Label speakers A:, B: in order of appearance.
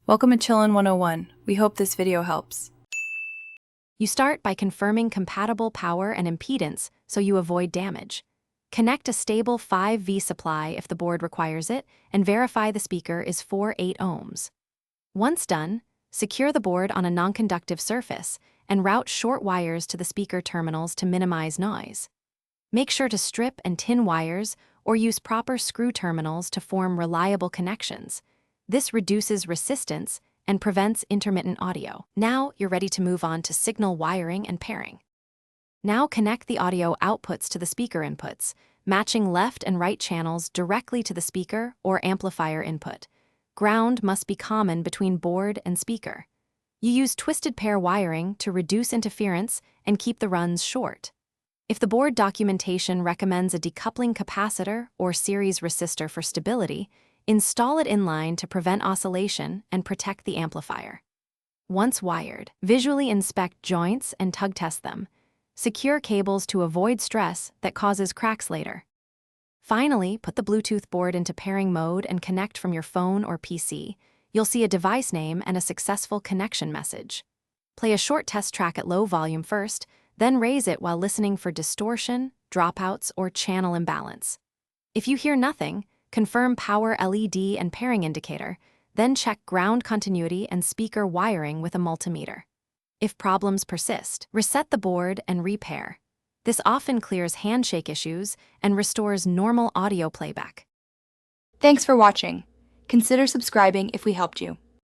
A: Welcome to Chillin' 101. We hope this video helps.
B: You start by confirming compatible power and impedance so you avoid damage. Connect a stable 5V supply if the board requires it, and verify the speaker is 4.8 ohms. Once done, secure the board on a non-conductive surface and route short wires to the speaker terminals to minimize noise. Make sure to strip and tin wires or use proper screw terminals to form reliable connections. This reduces resistance and prevents intermittent audio. Now you're ready to move on to signal wiring and pairing. Now connect the audio outputs to the speaker inputs, matching left and right channels directly to the speaker or amplifier input. Ground must be common between board and speaker. You use twisted pair wiring to reduce interference and keep the runs short. If the board documentation recommends a decoupling capacitor or series resistor for stability, install it inline to prevent oscillation and protect the amplifier. Once wired, visually inspect joints and tug test them. Secure cables to avoid stress that causes cracks later. Finally, put the Bluetooth board into pairing mode and connect from your phone or PC. You'll see a device name and a successful connection message. Play a short test track at low volume first, then raise it while listening for distortion, dropouts, or channel imbalance. If you hear nothing, confirm power LED and pairing indicator, then check ground continuity and speaker wiring with a multimeter. If problems persist, reset the board and repair. This often clears handshake issues and restores normal audio playback.
C: Thanks for watching. Consider subscribing if we helped you.